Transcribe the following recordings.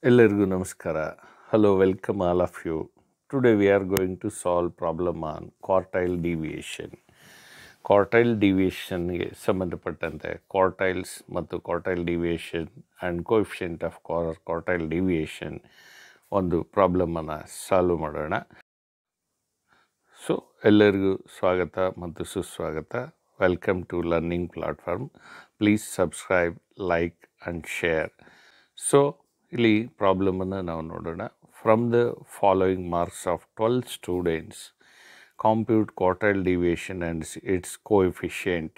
ಎಲ್ಲರಿಗೂ ನಮಸ್ಕಾರ. Hello, welcome all of you. Today we are going to solve problem on quartile deviation. Quartile deviation ಗೆ ಸಂಬಂಧಪಟ್ಟಂತೆ quartiles ಮತ್ತು quartile deviation and coefficient of quartile deviation ಒಂದು problem ಅನ್ನು solve ಮಾಡೋಣ. So ಎಲ್ಲರಿಗೂ ಸ್ವಾಗತ ಮತ್ತು ಸುಸ್ವಾಗತ. Welcome to learning platform. Please subscribe, like and share. So ಇಲ್ಲಿ ಪ್ರಾಬ್ಲಮನ್ನು ನಾವು ನೋಡೋಣ. From the following marks of 12 students compute quartile deviation and its coefficient.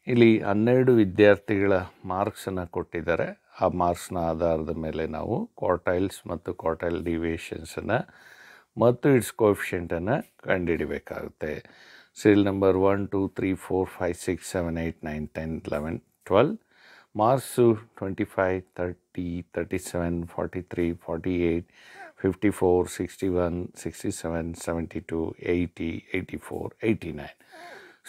ಇಲ್ಲಿ 12 ವಿದ್ಯಾರ್ಥಿಗಳ ಮಾರ್ಕ್ಸನ್ನು ಕೊಟ್ಟಿದ್ದಾರೆ. ಆ ಮಾರ್ಕ್ಸ್ನ ಆಧಾರದ ಮೇಲೆ ನಾವು ಕ್ವಾರ್ಟೈಲ್ಸ್ ಮತ್ತು ಕ್ವಾರ್ಟೈಲ್ ಡಿವಿಯೇಷನ್ಸನ್ನು ಮತ್ತು ಇಟ್ಸ್ ಕೋಎಫಿಷಿಯೆಂಟನ್ನು ಕಂಡುಹಿಡಿಬೇಕಾಗುತ್ತೆ. Serial number 1, 2, 3, 4, 5, 6, 7, 8, 9, 10, 11, 12. ಮಾರ್ಕ್ಸು 25, 30, 37, 43, 48, 54, 61, 67, 72, 80, 84, 89.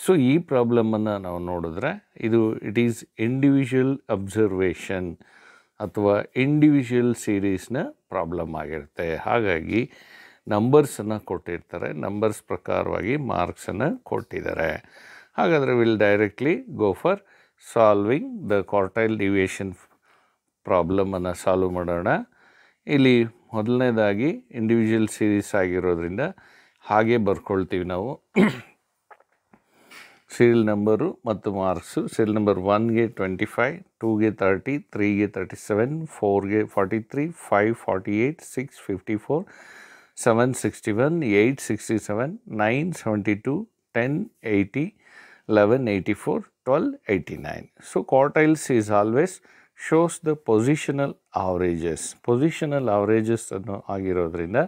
ಸೊ ಈ ಪ್ರಾಬ್ಲಮನ್ನು ನಾವು ನೋಡಿದ್ರೆ ಇದು ಇಟ್ ಈಸ್ ಇಂಡಿವಿಜುವಲ್ ಅಬ್ಸರ್ವೇಷನ್ ಅಥವಾ ಇಂಡಿವಿಜುವಲ್ ಸೀರೀಸ್ನ ಪ್ರಾಬ್ಲಮ್ ಆಗಿರುತ್ತೆ. ಹಾಗಾಗಿ ನಂಬರ್ಸನ್ನು ಕೊಟ್ಟಿರ್ತಾರೆ, ನಂಬರ್ಸ್ ಪ್ರಕಾರವಾಗಿ ಮಾರ್ಕ್ಸನ್ನು ಕೊಟ್ಟಿದ್ದಾರೆ. ಹಾಗಾದರೆ will directly go for solving the quartile deviation ಪ್ರಾಬ್ಲಮನ್ನು ಸಾಲ್ವ್ ಮಾಡೋಣ. ಇಲ್ಲಿ ಮೊದಲನೇದಾಗಿ ಇಂಡಿವಿಜುವಲ್ ಸೀರೀಸ್ ಆಗಿರೋದ್ರಿಂದ ಹಾಗೆ ಬರ್ಕೊಳ್ತೀವಿ ನಾವು. ಸೀರಿಯಲ್ ನಂಬರು ಮತ್ತು ಮಾರ್ಕ್ಸು. ಸೀರಿಯಲ್ ನಂಬರ್ 1ಗೆ 25, 2ಗೆ 30, 3ಗೆ 37, 4ಗೆ 43, 5 48, 6 54, 7 61, 8 67, 9 72, 10 80, 11 84, 12 89. So quartiles is always shows the positional averages. Positional averages ಅನ್ನು ಆಗಿರೋದ್ರಿಂದ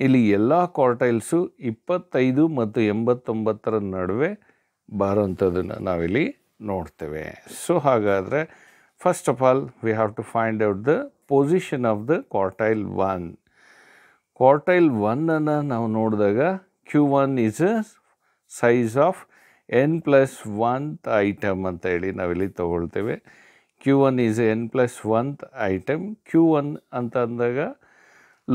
ಇಲ್ಲಿ ಎಲ್ಲ ಕ್ವಾರ್ಟೈಲ್ಸು 25 ಮತ್ತು 89 ನಡುವೆ ಬರೋಂಥದ್ದನ್ನು ನಾವಿಲ್ಲಿ ನೋಡ್ತೇವೆ. ಸೊ ಹಾಗಾದರೆ first of all we have to find out the position of the quartile 1. Quartile 1ಅನ್ನು ನಾವು ನೋಡಿದಾಗ Q1 is a size of n+1th item ಅಂತ ಹೇಳಿ ನಾವಿಲ್ಲಿ ತಗೊಳ್ತೇವೆ. Q1 is n+1th item. Q1 ಅಂತ ಅಂದಾಗ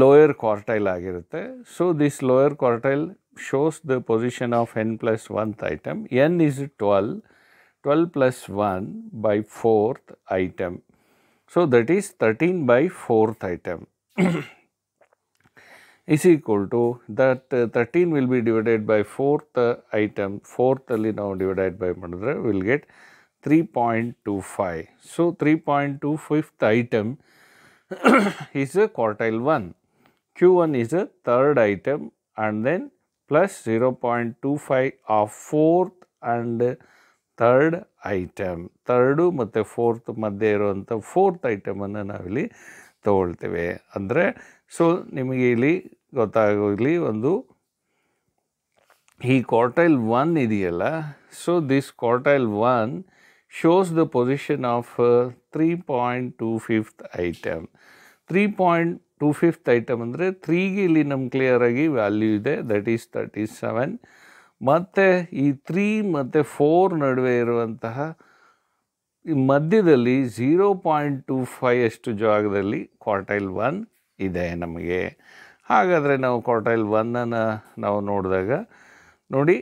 ಲೋಯರ್ ಕ್ವಾರ್ಟೈಲ್ ಆಗಿರುತ್ತೆ. So this lower quartile shows the position of n+1th item. n is 12, 12 plus 1 by 4th item. So that is 13 by 4th item. is equal to that 13 will be divided by 4th item. 4th ಅಲ್ಲಿ ನಾವು divide by ಮಾಡಿದ್ರೆ will get 3.25. So 3.25th item is a quartile 1. Q1 is a third item and then plus 0.25 of 4th and third item. Third ಮತ್ತು fourth ಮಧ್ಯೆ ಇರುವಂಥ 4th ಐಟಮನ್ನು ನಾವಿಲ್ಲಿ ತಗೊಳ್ತೇವೆ. ಅಂದರೆ so ನಿಮಗೆ ಇಲ್ಲಿ ಗೊತ್ತಾಗೋಗ್ಲಿ ಒಂದು ಈ ಕ್ವಾರ್ಟೈಲ್ 1 ಇದೆಯಲ್ಲ, so this quartile 1 shows the position of 3.25th item. 3.25th item ಅಂದರೆ 3ಗೆ ಇಲ್ಲಿ ನಮ್ಮ ಕ್ಲಿಯರಾಗಿ ವ್ಯಾಲ್ಯೂ ಇದೆ, ದಟ್ ಈಸ್ 37. ಮತ್ತು ಈ 3 ಮತ್ತು 4 ನಡುವೆ ಇರುವಂತಹ ಈ ಮಧ್ಯದಲ್ಲಿ 0.25 ಅಷ್ಟು ಜಾಗದಲ್ಲಿ ಕ್ವಾರ್ಟೈಲ್ 1 ಇದೆ ನಮಗೆ. ಹಾಗಾದರೆ ನಾವು ಕ್ವಾರ್ಟೈಲ್ 1ಅನ್ನು ನಾವು ನೋಡಿದಾಗ ನೋಡಿ,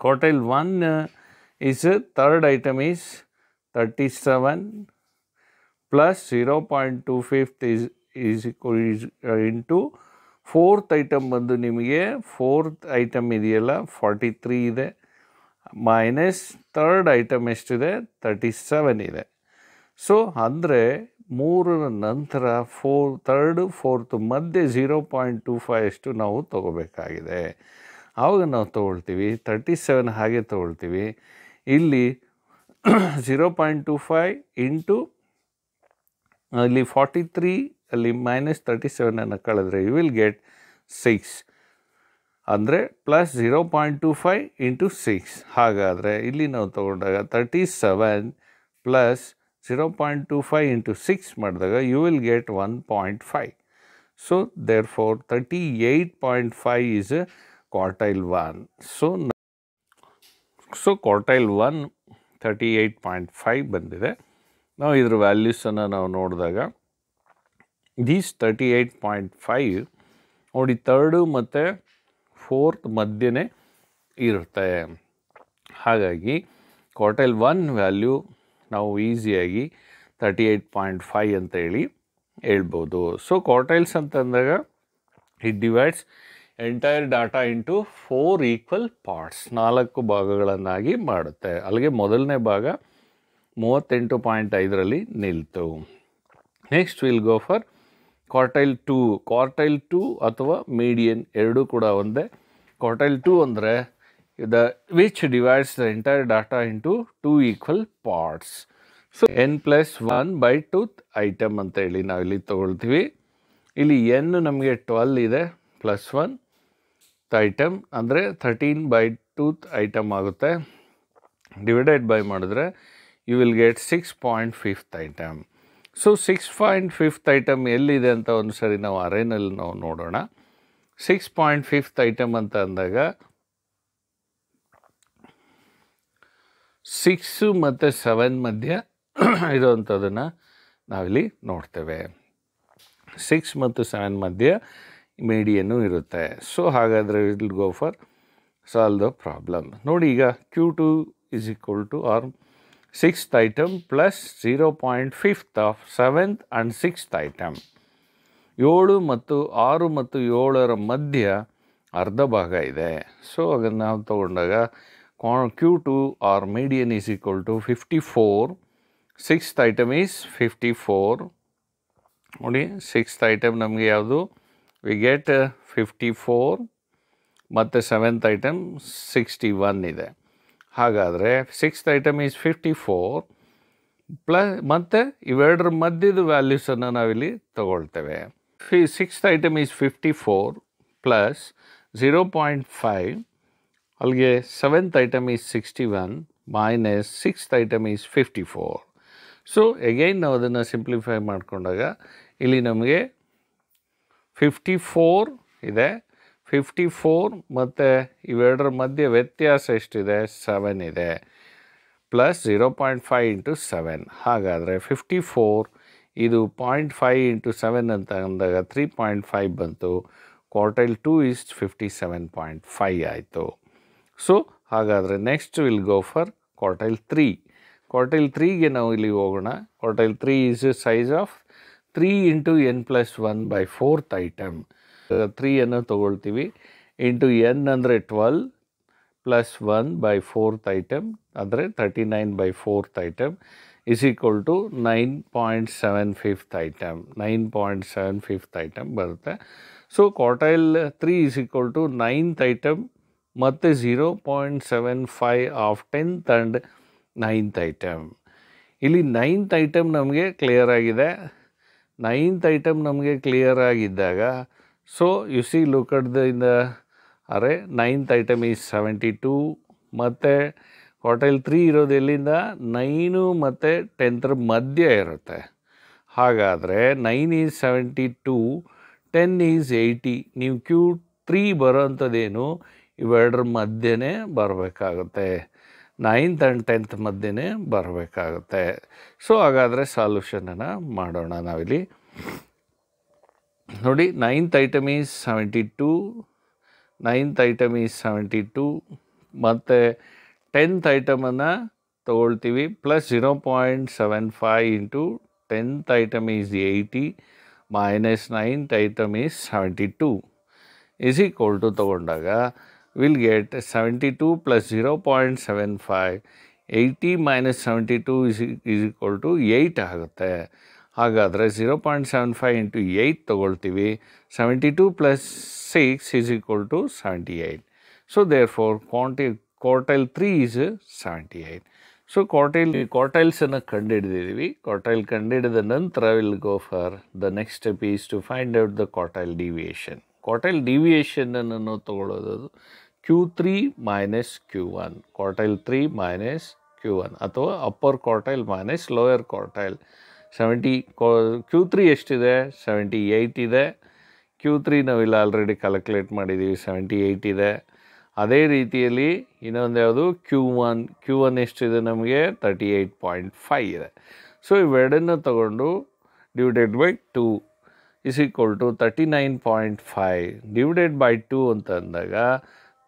quartile 1 is third item is 37 plus 0.25 is into 4th item ಬಂದು ನಿಮಗೆ 4th ಐಟಮ್ ಇದೆಯಲ್ಲ 43 ಇದೆ, ಮೈನಸ್ ಥರ್ಡ್ ಐಟಮ್ ಎಷ್ಟಿದೆ 37 ಇದೆ. ಸೊ ಅಂದರೆ 3 ನಂತರ ಥರ್ಡು 4th ಮಧ್ಯೆ 0.25 ಅಷ್ಟು ನಾವು ತೊಗೋಬೇಕಾಗಿದೆ. ಆವಾಗ ನಾವು ತೊಗೊಳ್ತೀವಿ 37 ಹಾಗೆ ತೊಗೊಳ್ತೀವಿ. ಇಲ್ಲಿ 0.25 ಇಂಟು ಇಲ್ಲಿ 43 ಅಲ್ಲಿ ಮೈನಸ್ 37ಅನ್ನು ಕಳೆದ್ರೆ ಯು ವಿಲ್ ಗೆಟ್ 6. ಅಂದರೆ ಪ್ಲಸ್ 0.25 ಇಂಟು 6. ಹಾಗಾದರೆ ಇಲ್ಲಿ ನಾವು ತೊಗೊಂಡಾಗ 37 ಪ್ಲಸ್ 0.25 ಇಂಟು 6 ಮಾಡಿದಾಗ you will get 1.5. So therefore 38.5 is quartile 1. So quartile 1 38.5 ಬಂದಿದೆ. ನಾವು ಇದ್ರ ವ್ಯಾಲ್ಯೂಸನ್ನು ನಾವು ನೋಡಿದಾಗ ದೀಸ್ 38.5 ನೋಡಿ ಥರ್ಡು ಮತ್ತು ಫೋರ್ತ್ ಮಧ್ಯೆ ಇರುತ್ತೆ. ಹಾಗಾಗಿ ಕ್ವಾರ್ಟೈಲ್ 1 ವ್ಯಾಲ್ಯೂ ನಾವು ಈಸಿಯಾಗಿ 38.5 ಅಂತ ಹೇಳ್ಬೋದು. ಸೊ ಕ್ವಾರ್ಟೈಲ್ಸ್ ಅಂತಂದಾಗ it divides entire data into 4 equal parts, 4 ಭಾಗಗಳನ್ನಾಗಿ ಮಾಡುತ್ತೆ. ಅಲ್ಲಿಗೆ ಮೊದಲನೇ ಭಾಗ 38.5ರಲ್ಲಿ ನಿಲ್ತು. Next will go for quartile 2. Quartile 2 ಅಥವಾ ಮೀಡಿಯನ್ ಎರಡೂ ಕೂಡ ಒಂದೇ. ಕ್ವಾರ್ಟೈಲ್ 2 ಅಂದರೆ which divides the entire data into 2 equal parts. So n+1/2 item ಅಂತ ನಾವಿಲ್ಲಿ ತೊಗೊಳ್ತೀವಿ. ಇಲ್ಲಿ n ನಮಗೆ 12 ಇದೆ, +1 ಐಟಮ್ ಅಂದರೆ 13/2 ಐಟಮ್ ಆಗುತ್ತೆ. ಡಿವೈಡೆಡ್ ಬೈ ಮಾಡಿದ್ರೆ you will get 6.5 item. So 6.5 item ಎಲ್ಲಿದೆ ಅಂತ ಒಂದು ಸರಿ ನಾವು ಅರೇನಲ್ಲಿ ನಾವು ನೋಡೋಣ. 6.5 ಐಟಮ್ ಅಂತ ಅಂದಾಗ 6 ಮತ್ತು 7 ಮಧ್ಯೆ ಇರುವಂಥದ್ದನ್ನು ನಾವಿಲ್ಲಿ ನೋಡ್ತೇವೆ. 6 ಮತ್ತು 7 ಮಧ್ಯೆ ಮೀಡಿಯನ್ನು ಇರುತ್ತೆ. ಸೊ ಹಾಗಾದರೆ will go for solve the problem. ನೋಡಿ ಈಗ Q2 is equal to or 6th item plus 0.5th of 7th and 6th item. 7 ಮತ್ತು 6 ಮತ್ತು 7ರ ಮಧ್ಯ ಅರ್ಧ ಭಾಗ ಇದೆ. ಸೊ ಅದನ್ನು ನಾವು ತಗೊಂಡಾಗ Q2 or median is equal to 54. 6th item is 54. ನೋಡಿ 6th item ನಮಗೆ ಯಾವುದು, ವಿ ಗೆಟ್ 54 ಮತ್ತು 7th item 61 ಇದೆ. ಹಾಗಾದರೆ 6th item is 54 ಪ್ಲಸ್ ಮತ್ತು ಇವೆರಡರ ಮಧ್ಯದ ವ್ಯಾಲ್ಯೂಸನ್ನು ನಾವಿಲ್ಲಿ ತಗೊಳ್ತೇವೆ. 6th item is 54 ಪ್ಲಸ್ 0.5, ಅಲ್ಲಿಗೆ 7th item is 61 minus 6th item is 54. So again ನಾವು ಅದನ್ನು ಸಿಂಪ್ಲಿಫೈ ಮಾಡಿಕೊಂಡಾಗ ಇಲ್ಲಿ ನಮಗೆ 54 ಇದೆ. 54 ಮತ್ತು ಇವೆರಡರ ಮಧ್ಯೆ ವ್ಯತ್ಯಾಸ ಎಷ್ಟಿದೆ, 7 ಇದೆ, ಪ್ಲಸ್ 0.5 ಇಂಟು 7. ಹಾಗಾದರೆ 54 ಇದು 0.5 ಇಂಟು 7 ಅಂತ ಅಂದಾಗ 3.5 ಬಂತು. ಕ್ವಾರ್ಟೈಲ್ 2 is 57.5 ಆಯಿತು. ಸೊ ಹಾಗಾದರೆ next will go for quartile 3. Quartile 3ಗೆ ನಾವು ಇಲ್ಲಿ ಹೋಗೋಣ. Quartile 3 is size of 3 into n+1/4 item. 3 ತೊಗೊಳ್ತೀವಿ, ಇಂಟು n ಅಂದರೆ 12 ಪ್ಲಸ್ 1/4 ಐಟಮ್ ಅಂದರೆ 39/4 item is equal to 9.75 item. 9.75 item ಬರುತ್ತೆ. So quartile 3 is equal to 9th item ಮತ್ತು 0.75 of 10th and 9th item. ಇಲ್ಲಿ 9th ಐಟಮ್ ನಮಗೆ clear ಆಗಿದೆ. 9th item ನಮಗೆ clear ಆಗಿದ್ದಾಗ so U C look at the ಅರೆ 9th item is 72 ಮತ್ತು quartile 3 ಇರೋದು ಎಲ್ಲಿಂದ 9 ಮತ್ತು 10th ಮಧ್ಯೆ ಇರುತ್ತೆ. ಹಾಗಾದರೆ 9 ಈಸ್ 72, 10 ಈಸ್ 80. ನೀವು Q3 ಬರೋಂಥದ್ದೇನು ಇವೆರಡರ ಮಧ್ಯೆ ಬರಬೇಕಾಗುತ್ತೆ, 9th ಆ್ಯಂಡ್ 10th ಮಧ್ಯೆ ಬರಬೇಕಾಗುತ್ತೆ. ಸೊ ಹಾಗಾದರೆ ಸಾಲ್ಯೂಷನನ್ನು ಮಾಡೋಣ ನಾವಿಲ್ಲಿ. ನೋಡಿ 9th item is 72, 9th item is 72 ಮತ್ತು 10th ಐಟಮನ್ನು ತೊಗೊಳ್ತೀವಿ plus 0.75 into 10th item is 80 minus 9th item is 72 is equal to ತೊಗೊಂಡಾಗ will get 72 plus 0.75, 80 minus 72 is equal to 8 ಆಗುತ್ತೆ. ಹಾಗಾದರೆ 0.75 ಇಂಟು 8 ತೊಗೊಳ್ತೀವಿ, 72 plus 6 is equal to 78. So therefore quartile 3 is 78. So ಕ್ವಾರ್ಟೈಲ್ಸನ್ನು ಕಂಡುಹಿಡಿದಿದ್ದೀವಿ. Quartile ಕಂಡುಹಿಡಿದ ನಂತರ will go for the next step is to find out the quartile deviation. Quartile ಡಿವಿಯೇಷನನ್ನು ತೊಗೊಳ್ಳೋದು Q3 minus Q1, quartile 3 minus Q1 ಅಥವಾ upper quartile minus lower quartile. Q3 ಎಷ್ಟಿದೆ, 78 ಇದೆ. Q3 ನಾವಿಲ್ಲ already calculate ಮಾಡಿದ್ದೀವಿ, 78 ಇದೆ. ಅದೇ ರೀತಿಯಲ್ಲಿ ಇನ್ನೊಂದು ಯಾವುದು Q1 ಎಷ್ಟಿದೆ ನಮಗೆ 38.5 ಇದೆ. ಸೊ ಇವೆರಡನ್ನು ತಗೊಂಡು divided by 2 is equal to 39.5 divided by 2 ಅಂತ ಅಂದಾಗ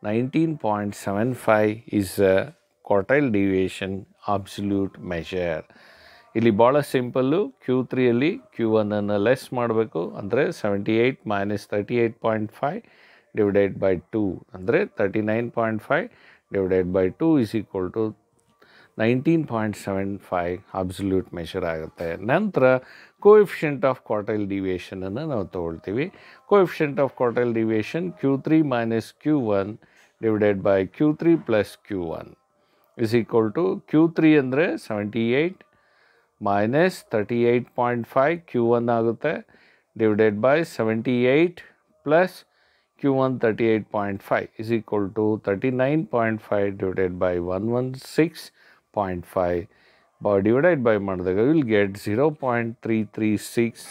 19.75 is a quartile deviation absolute measure. ಇಲ್ಲಿ ಭಾಳ ಸಿಂಪಲ್ಲು Q3 Q1 ಅನ್ನು ಲೆಸ್ ಮಾಡಬೇಕು ಅಂದರೆ 78 minus 38.5 divided by 2 ಅಂದರೆ 39.5 divided by 2 is equal to 19.75 absolute measure ಆಗುತ್ತೆ. ನಂತರ ಕೋಎಫಿಷಿಯಂಟ್ ಆಫ್ ಕ್ವಾರ್ಟೈಲ್ ಡಿವಿಯೇಷನನ್ನು ನಾವು ತೊಗೊಳ್ತೀವಿ. Coefficient of quartile deviation Q3 minus Q1 divided by Q3 plus Q1 is equal to Q3 ಅಂದರೆ 78 minus 38.5 Q1 ಆಗುತ್ತೆ divided by 78 plus Q1 38.5 is equal to 39.5 divided by 116.5 divided by ಮಾಡಿದಾಗ we will get 0.336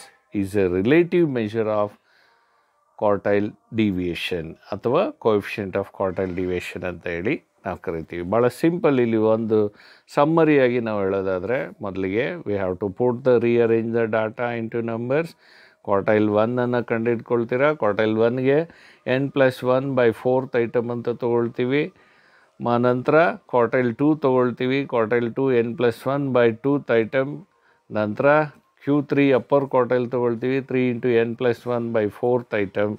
is a relative measure of quartile deviation ಅಥವಾ coefficient of quartile deviation ಅಂತ ಹೇಳಿ ನಾವು ಕರಿತೀವಿ. ಭಾಳ simple. ಇಲ್ಲಿ ಒಂದು ಸಮ್ಮರಿಯಾಗಿ ನಾವು ಹೇಳೋದಾದರೆ ಮೊದಲಿಗೆ we have to put the rearrange the data into numbers. Quartile 1 ಕಂಡುಹಿಡ್ಕೊಳ್ತೀರಾ. ಕ್ವಾರ್ಟೈಲ್ 1ಗೆ n+1/4 ಐಟಮ್ ಅಂತ ತೊಗೊಳ್ತೀವಿ. ನಂತರ ಕ್ವಾರ್ಟೈಲ್ 2 ತೊಗೊಳ್ತೀವಿ. Quartile 2 n+1/2 item. ನಂತರ Q3 ಅಪ್ಪರ್ ಕ್ವಾರ್ಟೈಲ್ ತೊಗೊಳ್ತೀವಿ. 3 × n+1/4 ಐಟಮ್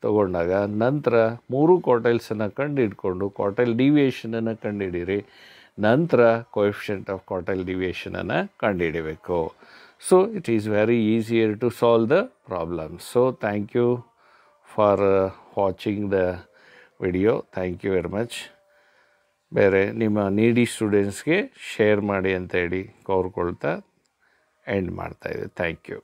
ತೊಗೊಂಡಾಗ ನಂತರ 3 ಕ್ವಾರ್ಟೈಲ್ಸನ್ನು ಕಂಡುಹಿಡ್ಕೊಂಡು ಕ್ವಾರ್ಟೈಲ್ ಡಿವಿಯೇಷನನ್ನು ಕಂಡುಹಿಡೀರಿ. ನಂತರ ಕೋಎಫಿಷಿಯಂಟ್ ಆಫ್ ಕ್ವಾರ್ಟೈಲ್ ಡಿವಿಯೇಷನನ್ನು ಕಂಡುಹಿಡಬೇಕು. So it is very easier to solve the problem. So thank you for watching the video. Thank you very much. ಬೇರೆ ನಿಮ್ಮ ನೀಡಿ ಸ್ಟೂಡೆಂಟ್ಸ್ಗೆ ಶೇರ್ ಮಾಡಿ ಅಂತ ಹೇಳಿ ಕೋರ್ಕೊಳ್ತಾ ಎಂಡ್ ಮಾಡ್ತಾಯಿದ್ದೆ. Thank you.